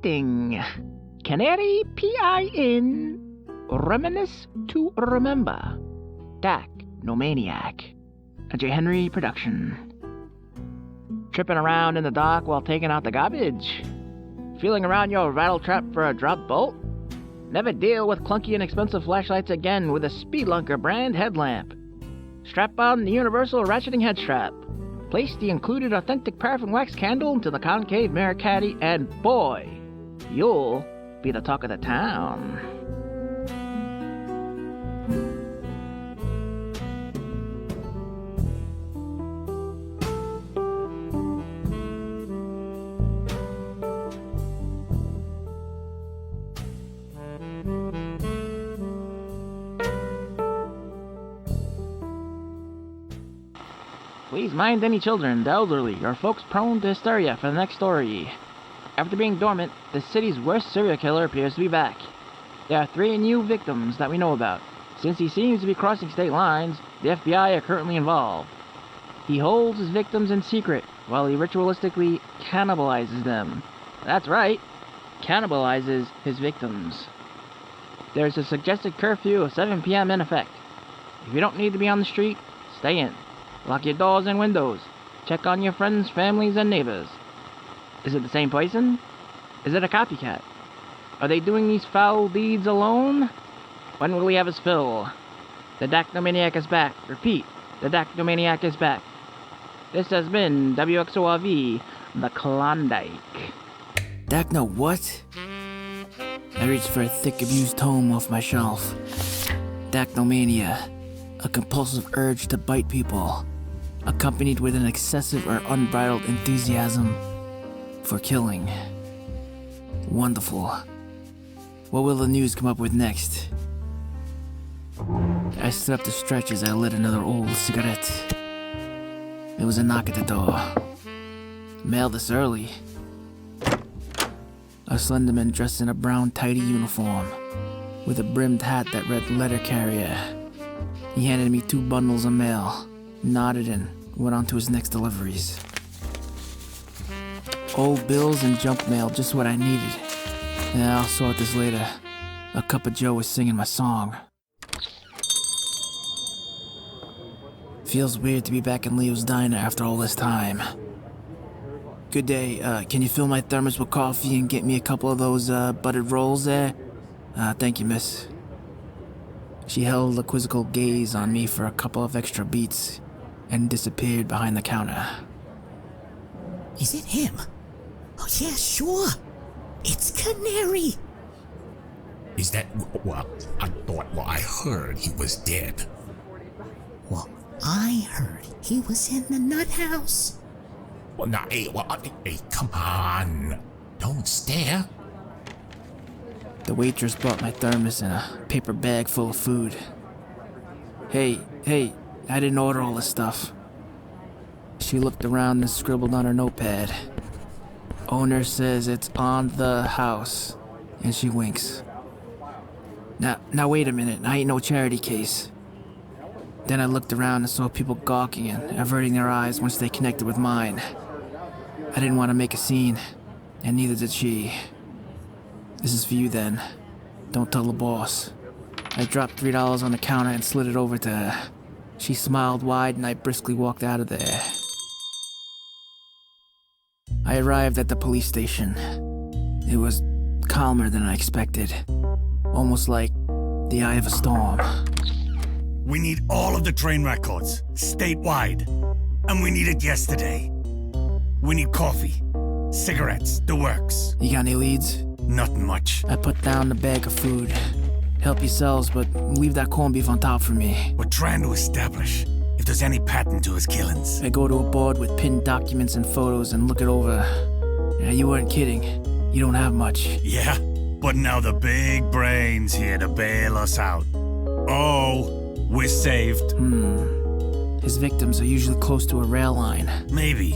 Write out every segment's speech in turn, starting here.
Presenting Canary P.I. in Reminisce to Remember, Dacnomaniac, a J. Henry production. Tripping around in the dark while taking out the garbage? Feeling around your rattle trap for a dropped bolt? Never deal with clunky and expensive flashlights again with a Speedlunker brand headlamp. Strap on the universal ratcheting head strap. Place the included authentic paraffin wax candle into the concave mirror caddy, and boy, you'll be the talk of the town. Please mind any children, the elderly, or folks prone to hysteria for the next story. After being dormant, the city's worst serial killer appears to be back. There are 3 new victims that we know about. Since he seems to be crossing state lines, the FBI are currently involved. He holds his victims in secret while he ritualistically cannibalizes them. That's right, cannibalizes his victims. There's a suggested curfew of 7 p.m. in effect. If you don't need to be on the street, stay in. Lock your doors and windows. Check on your friends, families, and neighbors. Is it the same person? Is it a copycat? Are they doing these foul deeds alone? When will he have his fill? The Dacnomaniac is back. Repeat, the Dacnomaniac is back. This has been WXORV, the Klondike. Dacno what? I reached for a thick abused tome off my shelf. Dacnomania, a compulsive urge to bite people, accompanied with an excessive or unbridled enthusiasm for killing. Wonderful. What will the news come up with next? I stood up to stretch as I lit another old cigarette. There was a knock at the door. Mail this early. A slender man dressed in a brown tidy uniform, with a brimmed hat that read letter carrier. He handed me 2 bundles of mail, nodded and went on to his next deliveries. Old bills and junk mail, just what I needed. Yeah, I'll sort this later. A cup of joe was singing my song. Feels weird to be back in Leo's diner after all this time. Good day, can you fill my thermos with coffee and get me a couple of those, buttered rolls there? Thank you, miss. She held a quizzical gaze on me for a couple of extra beats and disappeared behind the counter. Is it him? Oh, yeah, sure. It's Canary. Is that... Well, I heard he was dead. Well, I heard he was in the nut house. Well, now, hey, come on. Don't stare. The waitress brought my thermos and a paper bag full of food. Hey, I didn't order all this stuff. She looked around and scribbled on her notepad. Owner says it's on the house, and she winks. Now wait a minute, I ain't no charity case. Then I looked around and saw people gawking and averting their eyes once they connected with mine. I didn't want to make a scene, and neither did she. This is for you then. Don't tell the boss. I dropped $3 on the counter and slid it over to her. She smiled wide and I briskly walked out of there. I arrived at the police station. It was calmer than I expected. Almost like the eye of a storm. We need all of the train records, statewide. And we need it yesterday. We need coffee, cigarettes, the works. You got any leads? Not much. I put down the bag of food. Help yourselves, but leave that corned beef on top for me. We're trying to establish if there's any pattern to his killings. I go to a board with pinned documents and photos and look it over. Yeah, you weren't kidding. You don't have much. Yeah, but now the big brain's here to bail us out. Oh, we're saved. His victims are usually close to a rail line. Maybe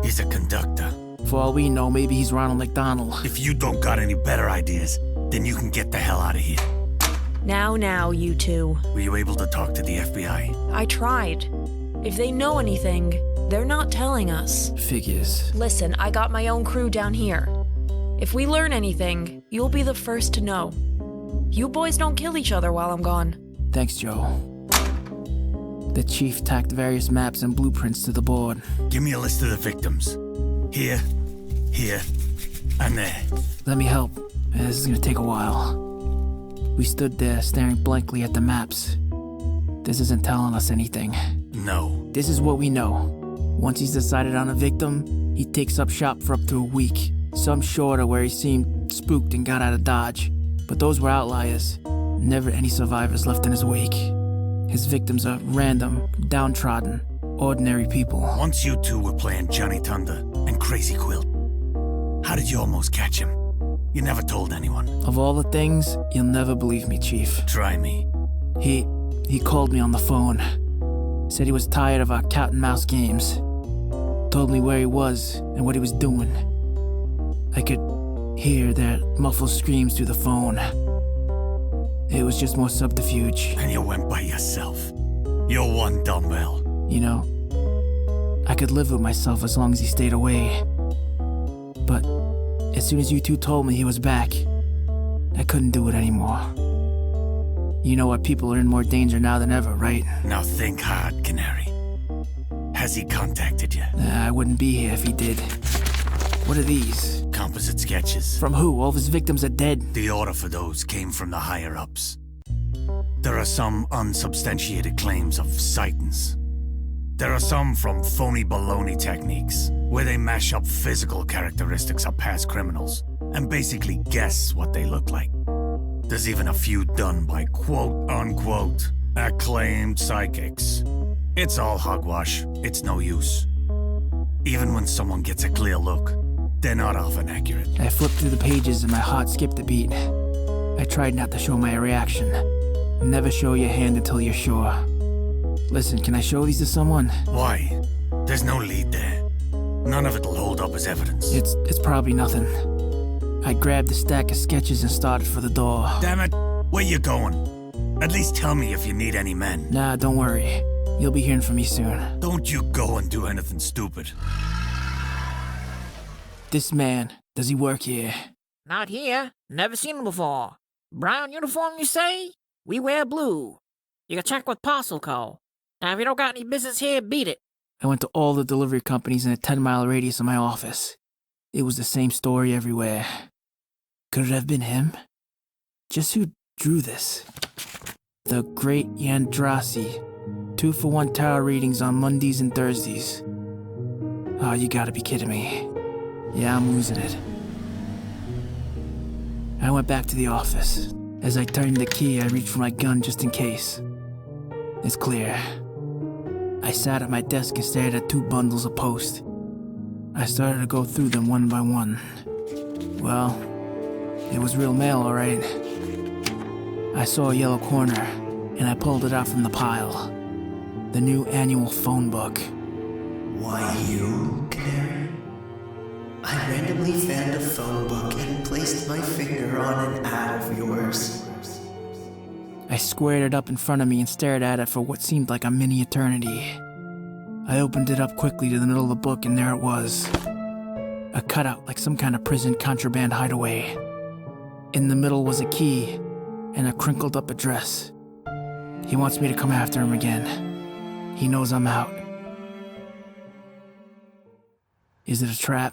he's a conductor. For all we know, maybe he's Ronald McDonald. If you don't got any better ideas, then you can get the hell out of here. Now, you two. Were you able to talk to the FBI? I tried. If they know anything, they're not telling us. Figures. Listen, I got my own crew down here. If we learn anything, you'll be the first to know. You boys don't kill each other while I'm gone. Thanks, Joe. The chief tacked various maps and blueprints to the board. Give me a list of the victims. Here, and there. Let me help. This is gonna take a while. We stood there staring blankly at the maps. This isn't telling us anything. No. This is what we know. Once he's decided on a victim, he takes up shop for up to a week. Some shorter where he seemed spooked and got out of Dodge. But those were outliers. Never any survivors left in his wake. His victims are random, downtrodden, ordinary people. Once you two were playing Johnny Thunder and Crazy Quilt, how did you almost catch him? You never told anyone. Of all the things, you'll never believe me, Chief. Try me. He called me on the phone. Said he was tired of our cat and mouse games. Told me where he was and what he was doing. I could hear their muffled screams through the phone. It was just more subterfuge. And you went by yourself. You're one dumbbell. You know, I could live with myself as long as he stayed away. But as soon as you two told me he was back, I couldn't do it anymore. You know what, people are in more danger now than ever, right? Now think hard, Canary. Has he contacted you? I wouldn't be here if he did. What are these? Composite sketches. From who? All of his victims are dead. The order for those came from the higher-ups. There are some unsubstantiated claims of sightings. There are some from phony baloney techniques, where they mash up physical characteristics of past criminals and basically guess what they look like. There's even a few done by quote-unquote acclaimed psychics. It's all hogwash. It's no use. Even when someone gets a clear look, they're not often accurate. I flipped through the pages and my heart skipped a beat. I tried not to show my reaction. Never show your hand until you're sure. Listen, can I show these to someone? Why? There's no lead there. None of it'll hold up as evidence. It's probably nothing. I grabbed a stack of sketches and started for the door. Damn it, where you going? At least tell me if you need any men. Nah, don't worry. You'll be hearing from me soon. Don't you go and do anything stupid. This man, does he work here? Not here. Never seen him before. Brown uniform, you say? We wear blue. You can check with Parcel Co. Now, if you don't got any business here, beat it. I went to all the delivery companies in a 10-mile radius of my office. It was the same story everywhere. Could it have been him? Just who drew this? The Great Yandrasi. 2-for-1 tarot readings on Mondays and Thursdays. Oh, you gotta be kidding me. Yeah, I'm losing it. I went back to the office. As I turned the key, I reached for my gun just in case. It's clear. I sat at my desk and stared at 2 bundles of post. I started to go through them one by one. Well, it was real mail, all right. I saw a yellow corner, and I pulled it out from the pile. The new annual phone book. Why you, Canary? I randomly found a phone book and placed my finger on an ad of yours. I squared it up in front of me and stared at it for what seemed like a mini eternity. I opened it up quickly to the middle of the book, and there it was. A cutout like some kind of prison contraband hideaway. In the middle was a key and a crinkled up address. He wants me to come after him again. He knows I'm out. Is it a trap?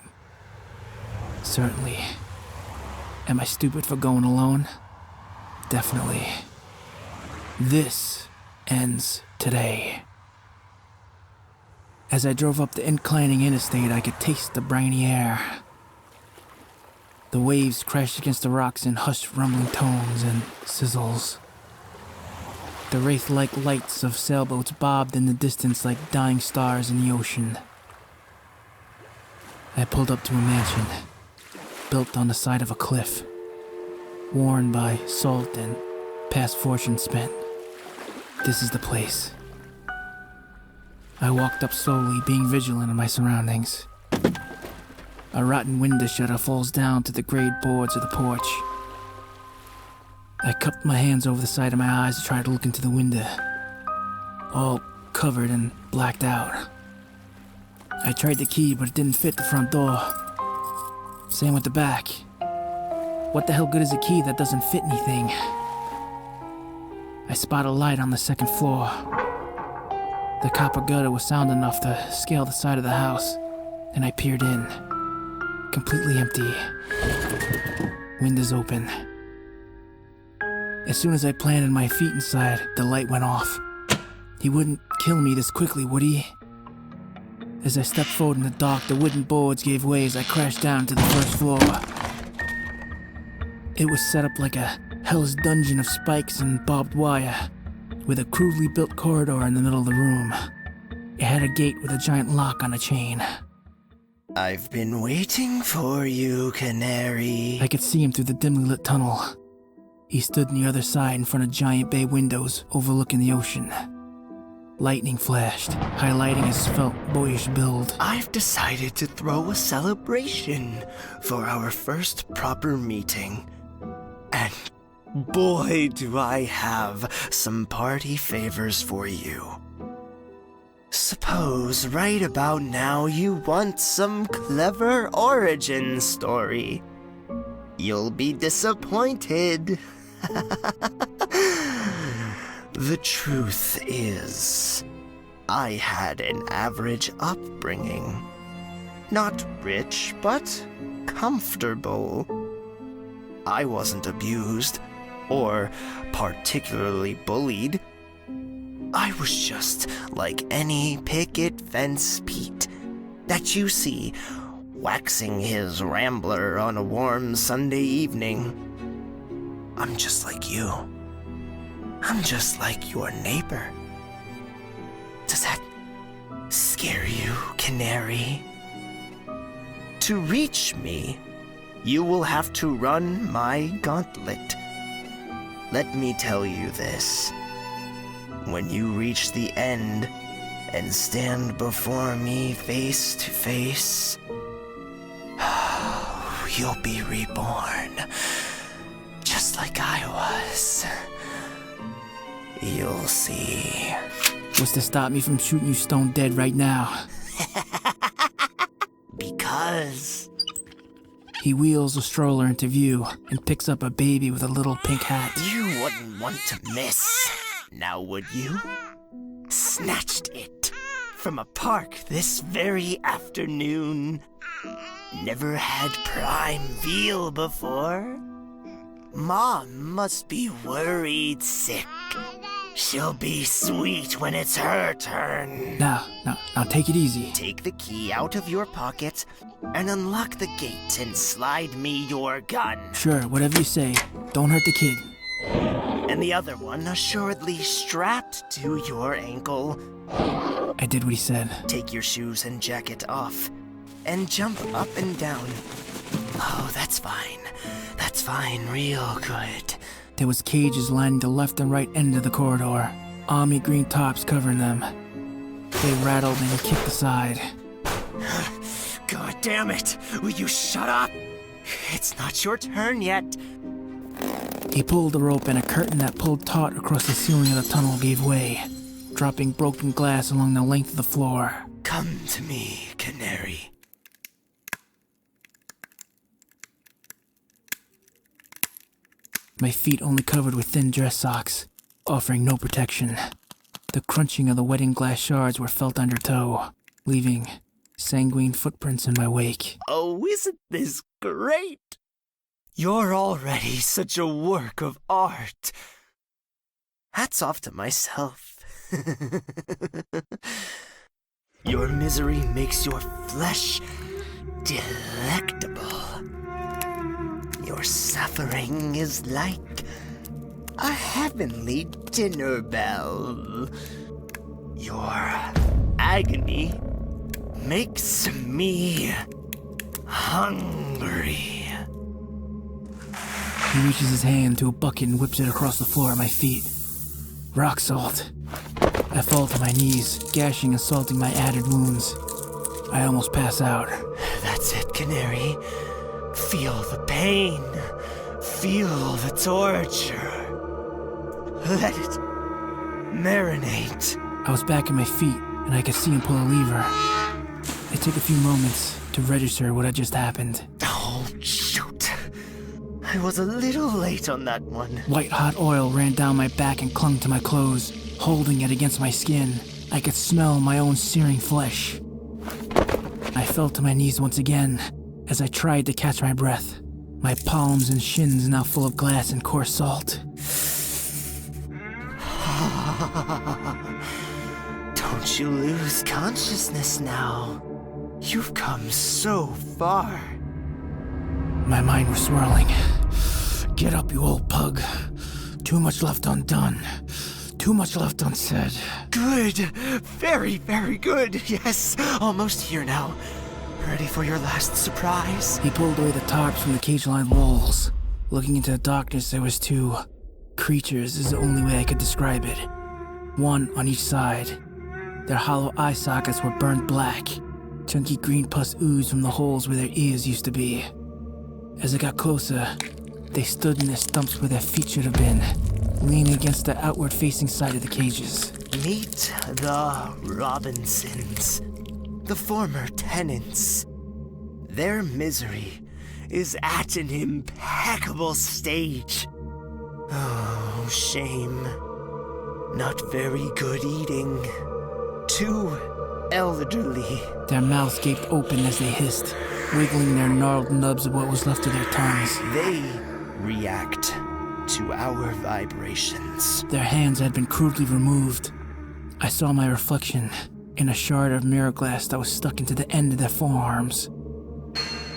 Certainly. Am I stupid for going alone? Definitely. This ends today. As I drove up the inclining interstate, I could taste the briny air. The waves crashed against the rocks in hushed rumbling tones and sizzles. The wraith-like lights of sailboats bobbed in the distance like dying stars in the ocean. I pulled up to a mansion, built on the side of a cliff, worn by salt and past fortune spent. This is the place. I walked up slowly, being vigilant of my surroundings. A rotten window shutter falls down to the grayed boards of the porch. I cupped my hands over the side of my eyes to try to look into the window, all covered and blacked out. I tried the key, but it didn't fit the front door. Same with the back. What the hell good is a key that doesn't fit anything? I spot a light on the second floor. The copper gutter was sound enough to scale the side of the house, and I peered in. Completely empty. Windows open. As soon as I planted my feet inside, the light went off. He wouldn't kill me this quickly, would he? As I stepped forward in the dark, the wooden boards gave way as I crashed down to the first floor. It was set up like a hell's dungeon of spikes and barbed wire, with a crudely built corridor in the middle of the room. It had a gate with a giant lock on a chain. I've been waiting for you, Canary. I could see him through the dimly lit tunnel. He stood on the other side in front of giant bay windows overlooking the ocean. Lightning flashed, highlighting his svelte, boyish build. I've decided to throw a celebration for our first proper meeting. And boy, do I have some party favors for you. Suppose right about now you want some clever origin story. You'll be disappointed. The truth is, I had an average upbringing. Not rich, but comfortable. I wasn't abused or particularly bullied. I was just like any picket fence Pete that you see waxing his rambler on a warm Sunday evening. I'm just like you. I'm just like your neighbor. Does that scare you, Canary? To reach me, you will have to run my gauntlet. Let me tell you this. When you reach the end and stand before me face to face, you'll be reborn, just like I was. You'll see. What's to stop me from shooting you stone dead right now? Because... He wheels a stroller into view and picks up a baby with a little pink hat. You wouldn't want to miss, now would you? Snatched it from a park this very afternoon. Never had prime veal before. Mom must be worried sick. She'll be sweet when it's her turn. Now, take it easy. Take the key out of your pocket and unlock the gate and slide me your gun. Sure, whatever you say. Don't hurt the kid. And the other one assuredly strapped to your ankle. I did what he said. Take your shoes and jacket off and jump up and down. Oh, that's fine. That's fine, real good. There was cages lining the left and right end of the corridor, army green tops covering them. They rattled and he kicked aside. God damn it! Will you shut up? It's not your turn yet. He pulled the rope and a curtain that pulled taut across the ceiling of the tunnel gave way, dropping broken glass along the length of the floor. Come to me, Canary. My feet only covered with thin dress socks, offering no protection. The crunching of the wetting glass shards were felt undertow, leaving sanguine footprints in my wake. Oh, isn't this great? You're already such a work of art. Hats off to myself. Your misery makes your flesh delectable. Your suffering is like a heavenly dinner bell. Your agony makes me hungry. He reaches his hand to a bucket and whips it across the floor at my feet. Rock salt. I fall to my knees, gashing and salting my added wounds. I almost pass out. That's it, Canary. Feel the pain. Feel the torture. Let it marinate. I was back on my feet, and I could see him pull a lever. It took a few moments to register what had just happened. Oh, shoot. I was a little late on that one. White hot oil ran down my back and clung to my clothes, holding it against my skin. I could smell my own searing flesh. I fell to my knees once again as I tried to catch my breath. My palms and shins now full of glass and coarse salt. Don't you lose consciousness now. You've come so far. My mind was swirling. Get up, you old pug. Too much left undone. Too much left unsaid. Good. Very, very good. Yes, almost here now. Ready for your last surprise? He pulled away the tarps from the cage-lined walls. Looking into the darkness, there was two creatures is the only way I could describe it. One on each side. Their hollow eye sockets were burned black. Chunky green pus oozed from the holes where their ears used to be. As I got closer, they stood in their stumps where their feet should have been, leaning against the outward-facing side of the cages. Meet the Robinsons, the former tenants. Their misery is at an impeccable stage. Oh, shame. Not very good eating. Too elderly. Their mouths gaped open as they hissed, wiggling their gnarled nubs of what was left of their tongues. They react to our vibrations. Their hands had been crudely removed. I saw my reflection in a shard of mirror glass that was stuck into the end of their forearms.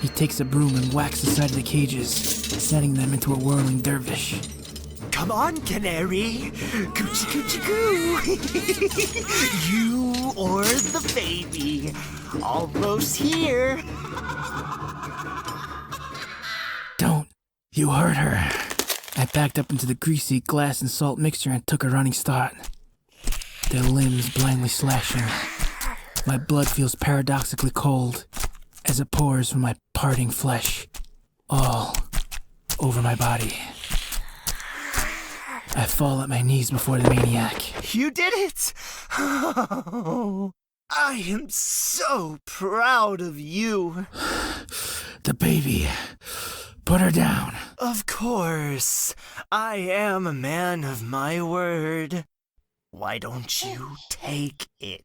He takes a broom and whacks the side of the cages, setting them into a whirling dervish. Come on, Canary! Coochie coochie coo! You or the baby. Almost here. Don't. You hurt her. I backed up into the greasy glass and salt mixture and took a running start. Their limbs blindly slashing. My blood feels paradoxically cold as it pours from my parting flesh, all over my body. I fall at my knees before the maniac. You did it! Oh, I am so proud of you. The baby. Put her down. Of course. I am a man of my word. Why don't you take it?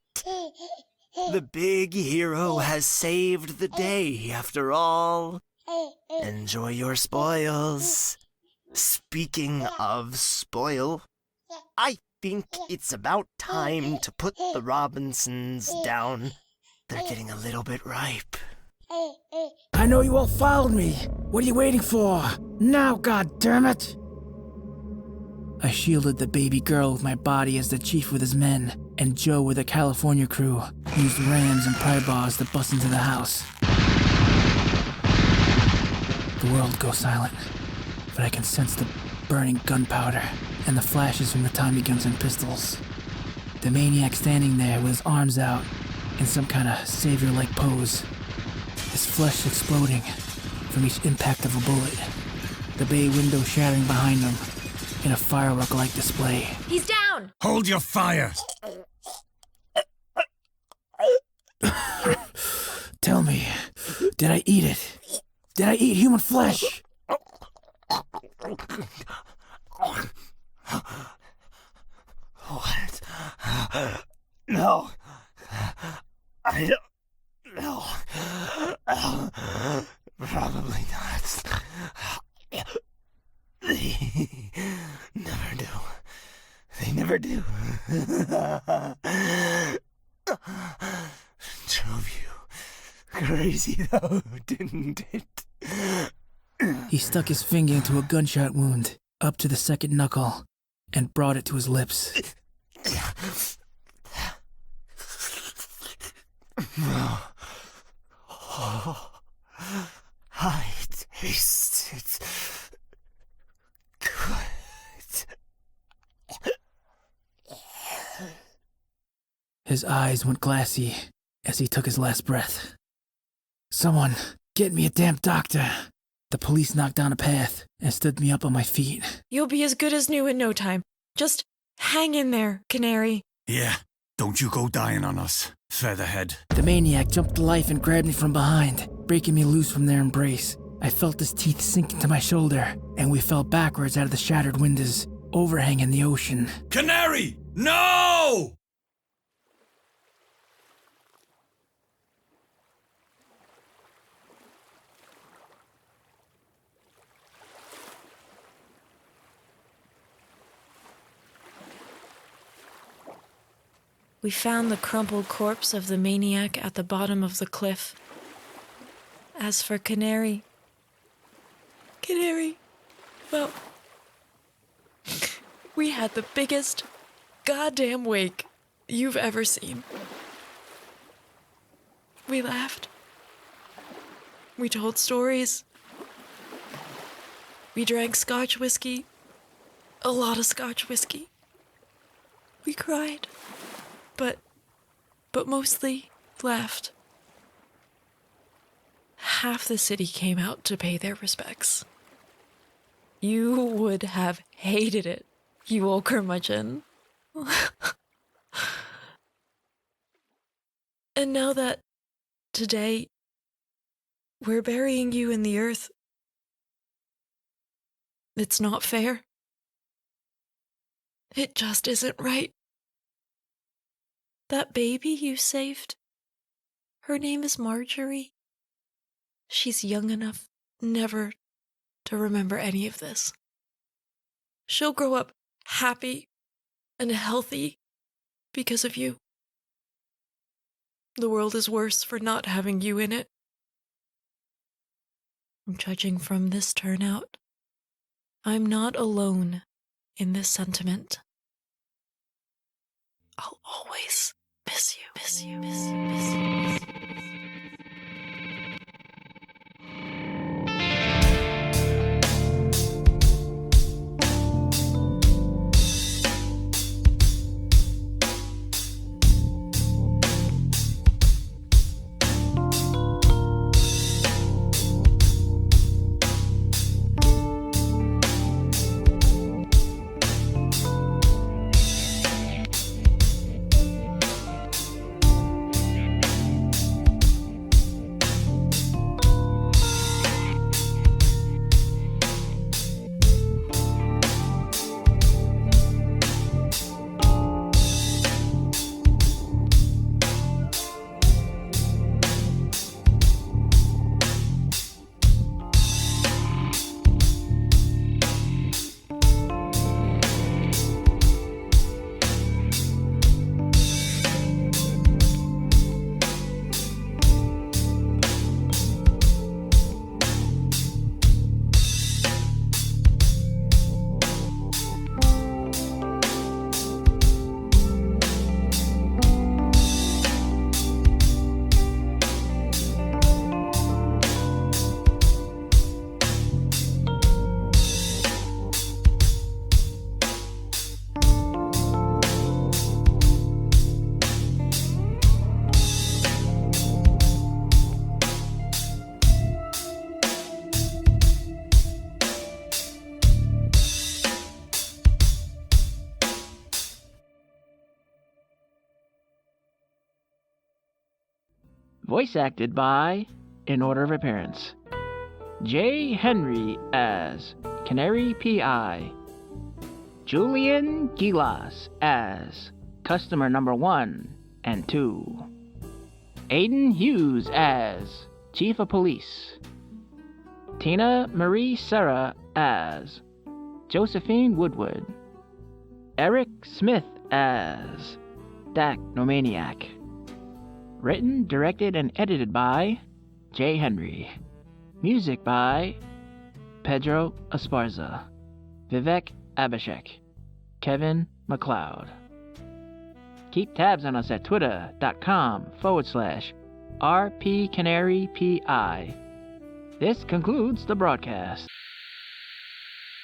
The big hero has saved the day, after all. Enjoy your spoils. Speaking of spoil, I think it's about time to put the Robinsons down. They're getting a little bit ripe. I know you all followed me. What are you waiting for? Now, goddammit! I shielded the baby girl with my body as the chief with his men, and Joe with the California crew used rams and pry bars to bust into the house. The world goes silent, but I can sense the burning gunpowder and the flashes from the Tommy guns and pistols. The maniac standing there with his arms out in some kind of savior-like pose. His flesh exploding from each impact of a bullet. The bay window shattering behind him in a firework-like display. He's down! Hold your fire! Tell me, did I eat it? Did I eat human flesh? What? No. I don't. No. Probably not. They never do. They never do. Drove you crazy though, didn't it? He stuck his finger into a gunshot wound, up to the second knuckle, and brought it to his lips. Oh, I taste it. Good. His eyes went glassy as he took his last breath. Someone, get me a damn doctor. The police knocked down a path and stood me up on my feet. You'll be as good as new in no time. Just hang in there, Canary. Yeah, don't you go dying on us, Featherhead. The maniac jumped to life and grabbed me from behind, breaking me loose from their embrace. I felt his teeth sink into my shoulder, and we fell backwards out of the shattered windows, overhanging the ocean. Canary! No! We found the crumpled corpse of the maniac at the bottom of the cliff. As for Canary, well, we had the biggest goddamn wake you've ever seen. We laughed. We told stories. We drank Scotch whiskey. A lot of Scotch whiskey. We cried. But mostly laughed. Half the city came out to pay their respects. You would have hated it, you old curmudgeon. And now that today we're burying you in the earth, it's not fair. It just isn't right. That baby you saved, her name is Marjorie. She's young enough never to remember any of this. She'll grow up happy and healthy because of you. The world is worse for not having you in it. Judging from this turnout, I'm not alone in this sentiment. I'll always miss you, miss you, miss you, miss you, miss you. Voice acted by, in order of appearance, J. Henry as Canary P.I, Julian Gilas as customer number 1 and 2, Aidan Hughes as Chief of Police, Tina Marie Serra as Josephine Woodward, Erik Smith as Dacnomaniac. Written, directed, and edited by J. Henry. Music by Pedro Esparza, Vivek Abhishek, Kevin MacLeod. Keep tabs on us at twitter.com/RPCanaryPI. This concludes the broadcast.